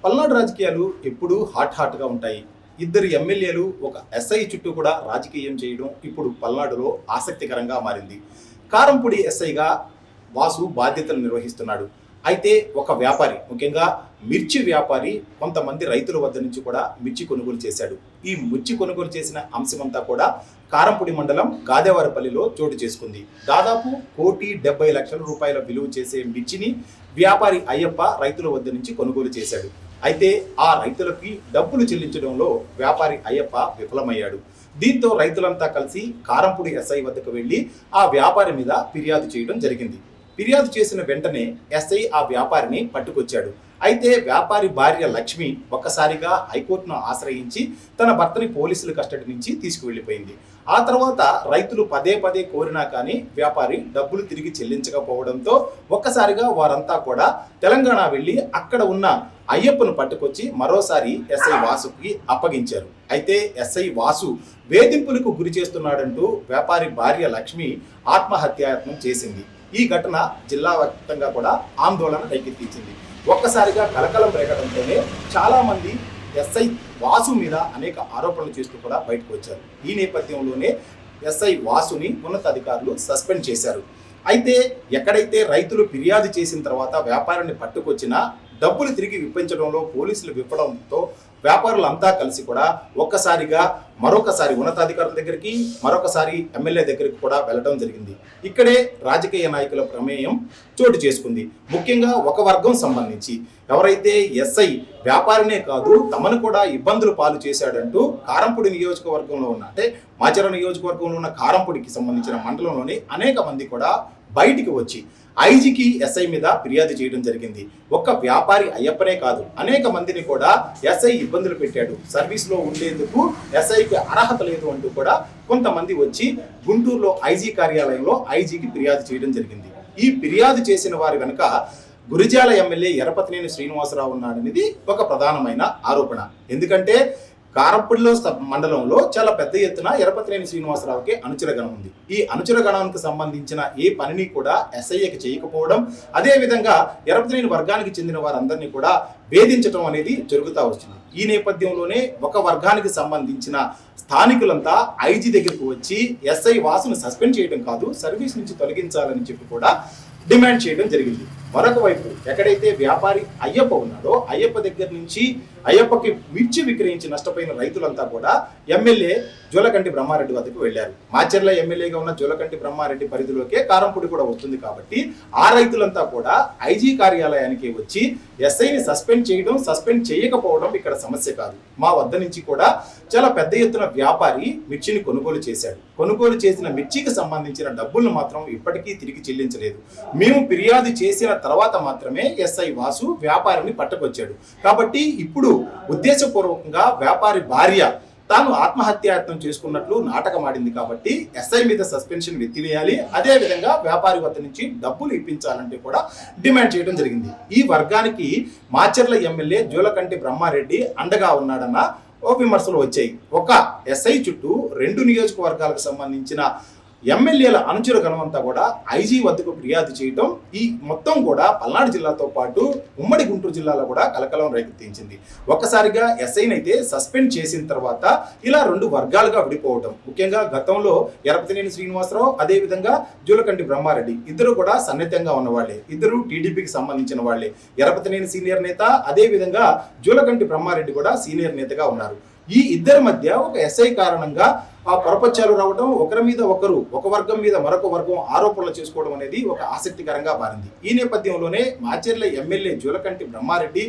పల్నాడు రాజకీయాలు ఎప్పుడూ హాట్గా ఉంటాయి. ఇద్దరు ఎమ్మెల్యేలు ఒక ఎస్ఐ చుట్టూ కూడా రాజకీయం చేయడం ఇప్పుడు పల్నాడులో ఆసక్తికరంగా మారింది. కారంపూడి ఎస్ఐగా వాసు బాధ్యతలు నిర్వహిస్తున్నాడు. అయితే ఒక వ్యాపారి, ముఖ్యంగా మిర్చి వ్యాపారి కొంతమంది రైతుల వద్ద నుంచి కూడా మిర్చి కొనుగోలు చేశాడు. ఈ మిర్చి కొనుగోలు చేసిన అంశమంతా కూడా కారంపూడి మండలం గాదేవారిపల్లిలో చోటు చేసుకుంది. దాదాపు 1,70,00,000 రూపాయల విలువ చేసే మిర్చిని వ్యాపారి అయ్యప్ప రైతుల వద్ద నుంచి కొనుగోలు చేశాడు. అయితే ఆ రైతులకి డబ్బులు చెల్లించడంలో వ్యాపారి అయ్యప్ప విఫలమయ్యాడు. దీంతో రైతులంతా కలిసి కారంపూడి ఎస్ఐ వద్దకు వెళ్లి ఆ వ్యాపారి మీద ఫిర్యాదు చేయడం జరిగింది. ఫిర్యాదు చేసిన వెంటనే ఎస్ఐ ఆ వ్యాపారిని పట్టుకొచ్చాడు. అయితే వ్యాపారి భార్య లక్ష్మి ఒక్కసారిగా హైకోర్టును ఆశ్రయించి తన భర్తని పోలీసుల కస్టడీ నుంచి తీసుకువెళ్లిపోయింది. ఆ తర్వాత రైతులు పదే కోరినా కానీ వ్యాపారి డబ్బులు తిరిగి చెల్లించకపోవడంతో ఒక్కసారిగా వారంతా కూడా తెలంగాణ వెళ్లి అక్కడ ఉన్న అయ్యప్పను పట్టుకొచ్చి మరోసారి ఎస్ఐ వాసుకి అప్పగించారు. అయితే ఎస్ఐ వాసు వేధింపులకు గురి చేస్తున్నాడంటూ వ్యాపారి భార్య లక్ష్మి ఆత్మహత్యాయత్నం చేసింది. ఈ ఘటన జిల్లా వ్యాప్తంగా కూడా ఆందోళన రేకెత్తించింది. ఒక్కసారిగా కలకలం రేగడంతోనే చాలా మంది ఎస్ఐ వాసు మీద అనేక ఆరోపణలు చేస్తూ కూడా బయటకు వచ్చారు. ఈ నేపథ్యంలోనే ఎస్ఐ వాసుని ఉన్నతాధికారులు సస్పెండ్ చేశారు. అయితే ఎక్కడైతే రైతులు ఫిర్యాదు చేసిన తర్వాత వ్యాపారాన్ని పట్టుకొచ్చినా డబ్బులు తిరిగి ఇప్పించడంలో పోలీసులు విఫలంతో వ్యాపారులంతా కలిసి కూడా మరొకసారి ఉన్నతాధికారుల దగ్గరికి, మరొకసారి ఎమ్మెల్యే దగ్గరికి కూడా వెళ్ళడం జరిగింది. ఇక్కడే రాజకీయ నాయకుల ప్రమేయం చోటు చేసుకుంది. ముఖ్యంగా ఒక వర్గం సంబంధించి ఎవరైతే ఎస్ఐ వ్యాపారినే కాదు తమను కూడా ఇబ్బందులు పాలు చేశాడంటూ కారంపూడి నియోజకవర్గంలో ఉన్న, అంటే మాచర్ల నియోజకవర్గంలో ఉన్న కారంపూడికి సంబంధించిన మండలంలోని అనేక మంది కూడా బయటికి వచ్చి ఐజీకి ఎస్ఐ మీద ఫిర్యాదు చేయడం జరిగింది. ఒక్క వ్యాపారి అయ్యప్పనే కాదు అనేక మందిని కూడా ఎస్ఐ ఇబ్బందులు పెట్టాడు, సర్వీస్లో ఉండేందుకు ఎస్ఐకి అర్హత లేదు అంటూ కూడా కొంతమంది వచ్చి గుంటూరులో ఐజీ కార్యాలయంలో ఐజీకి ఫిర్యాదు చేయడం జరిగింది. ఈ ఫిర్యాదు చేసిన వారి వెనుక గురిజాల ఎమ్మెల్యే ఎరపతినేని శ్రీనివాసరావు ఉన్నాడనేది ఒక ప్రధానమైన ఆరోపణ. ఎందుకంటే కారంపూడిలో మండలంలో చాలా పెద్ద ఎత్తున ఎరపతినేని శ్రీనివాసరావుకి అనుచరగణం ఉంది. ఈ అనుచరగణానికి సంబంధించిన ఏ పనిని కూడా ఎస్ఐకి చేయకపోవడం, అదేవిధంగా ఎరపతినేని వర్గానికి చెందిన వారందరినీ కూడా వేధించడం అనేది జరుగుతూ వచ్చింది. ఈ నేపథ్యంలోనే ఒక వర్గానికి సంబంధించిన స్థానికులంతా ఐజీ దగ్గరకు వచ్చి ఎస్ఐ వాసును సస్పెండ్ చేయడం కాదు, సర్వీస్ నుంచి తొలగించాలని చెప్పి కూడా డిమాండ్ చేయడం జరిగింది. మరొక వైపు ఎక్కడైతే వ్యాపారి అయ్యప్ప ఉన్నాడో అయ్యప్ప దగ్గర నుంచి అయ్యప్పకి మిర్చి విక్రయించి నష్టపోయిన రైతులంతా కూడా ఎమ్మెల్యే జూలకంటి బ్రహ్మారెడ్డి వద్దకు వెళ్లారు. మాచర్ల ఎమ్మెల్యేగా ఉన్న జూలకంటి బ్రహ్మారెడ్డి పరిధిలోకే కారంపూడి కూడా వస్తుంది కాబట్టి ఆ రైతులంతా కూడా ఐజీ కార్యాలయానికి వచ్చి ఎస్ఐని సస్పెండ్ చేయకపోవడం ఇక్కడ సమస్య కాదు. మా వద్ద నుంచి కూడా చాలా పెద్ద ఎత్తున వ్యాపారి మిర్చిని కొనుగోలు చేశాడు. కొనుగోలు చేసిన మిర్చికి సంబంధించిన డబ్బులను మాత్రం ఇప్పటికీ తిరిగి చెల్లించలేదు. మేము ఫిర్యాదు చేసిన తర్వాత మాత్రమే ఎస్ఐ వాసు వ్యాపారిని పట్టుకొచ్చాడు. కాబట్టి ఇప్పుడు ఉద్దేశపూర్వకంగా వ్యాపారి భార్య తాను ఆత్మహత్యాయత్నం చేసుకున్నట్లు నాటకం ఆడింది. కాబట్టి ఎస్ఐ మీద సస్పెన్షన్ ఎత్తివేయాలి, అదేవిధంగా వ్యాపారి వద్ద నుంచి డబ్బులు ఇప్పించాలంటే కూడా డిమాండ్ చేయడం జరిగింది. ఈ వర్గానికి మాచర్ల ఎమ్మెల్యే జూలకంటి బ్రహ్మారెడ్డి అండగా ఉన్నాడన్న విమర్శలు వచ్చాయి. ఒక ఎస్ఐ చుట్టూ 2 నియోజకవర్గాలకు సంబంధించిన ఎమ్మెల్యేల అనుచర గణమంతా కూడా ఐజీ వద్దకు ఫిర్యాదు చేయడం ఈ మొత్తం కూడా పల్నాడు జిల్లాతో పాటు ఉమ్మడి గుంటూరు జిల్లాలో కూడా కలకలం రేకెత్తించింది. ఒక్కసారిగా ఎస్ఐని అయితే సస్పెండ్ చేసిన తర్వాత ఇలా 2 వర్గాలుగా విడిపోవడం, ముఖ్యంగా గతంలో ఎరపతినేని శ్రీనివాసరావు అదేవిధంగా జూలకంటి బ్రహ్మారెడ్డి ఇద్దరు కూడా సన్నిహితంగా ఉన్నవాళ్లే, ఇద్దరు టీడీపీకి సంబంధించిన వాళ్లే. ఎరపతినేని సీనియర్ నేత, అదేవిధంగా జూలకంటి బ్రహ్మారెడ్డి కూడా సీనియర్ నేతగా ఉన్నారు. ఈ ఇద్దరి మధ్య ఒక ఎస్ఐ కారణంగా ఆ పొరపచ్చాలు రావడం, ఒకరి మీద ఒకరు, ఒక వర్గం మీద మరొక వర్గం ఆరోపణలు చేసుకోవడం అనేది ఒక ఆసక్తికరంగా మారింది. ఈ నేపథ్యంలోనే మాచర్ల ఎమ్మెల్యే జూలకంటి బ్రహ్మారెడ్డి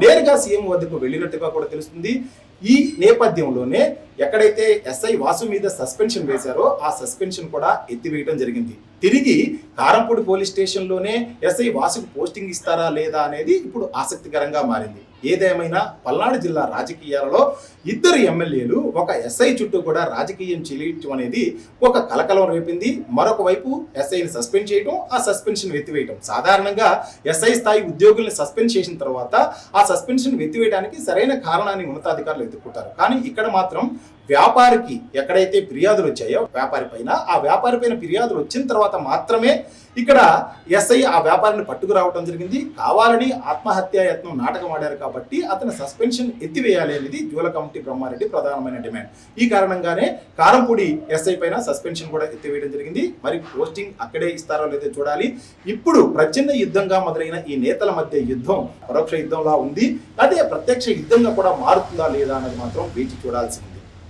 నేరుగా సీఎం వద్దకు వెళ్ళినట్టుగా కూడా తెలుస్తుంది. ఈ నేపథ్యంలోనే ఎక్కడైతే ఎస్ఐ వాసు మీద సస్పెన్షన్ వేశారో ఆ సస్పెన్షన్ కూడా ఎత్తివేయడం జరిగింది. తిరిగి కారంపూడి పోలీస్ స్టేషన్లోనే ఎస్ఐ వాసుకు పోస్టింగ్ ఇస్తారా లేదా అనేది ఇప్పుడు ఆసక్తికరంగా మారింది. ఏదేమైనా పల్నాడు జిల్లా రాజకీయాలలో ఇద్దరు ఎమ్మెల్యేలు ఒక ఎస్ఐ చుట్టూ కూడా రాజకీయం చేయటం అనేది ఒక కలకలం రేపింది. మరొక వైపు ఎస్ఐని సస్పెండ్ చేయడం, ఆ సస్పెన్షన్ ఎత్తివేయడం. సాధారణంగా ఎస్ఐ స్థాయి ఉద్యోగుల్ని సస్పెండ్ చేసిన తర్వాత ఆ సస్పెన్షన్ ఎత్తివేయడానికి సరైన కారణాన్ని ఉన్నతాధికారులు ఎత్తుకుంటారు. కానీ ఇక్కడ మాత్రం వ్యాపారికి ఎక్కడైతే ఫిర్యాదులు వచ్చాయో వ్యాపారి పైన, ఆ వ్యాపారి పైన ఫిర్యాదులు వచ్చిన తర్వాత మాత్రమే ఇక్కడ ఎస్ఐ ఆ వ్యాపారిని పట్టుకురావడం జరిగింది. కావాలని ఆత్మహత్యా యత్నం నాటకం ఆడారు కాబట్టి అతని సస్పెన్షన్ ఎత్తివేయాలి అనేది జూలకమిటి బ్రహ్మారెడ్డి ప్రధానమైన డిమాండ్. ఈ కారణంగానే కారంపూడి ఎస్ఐ పైన సస్పెన్షన్ కూడా ఎత్తివేయడం జరిగింది. మరి పోస్టింగ్ అక్కడే ఇస్తారో లేదో చూడాలి. ఇప్పుడు ప్రచండ యుద్ధంగా మొదలైన ఈ నేతల మధ్య యుద్ధం పరోక్ష యుద్ధంలా ఉంది. అదే ప్రత్యక్ష యుద్ధంగా కూడా మారుతుందా లేదా అనేది మాత్రం వేచి చూడాల్సింది.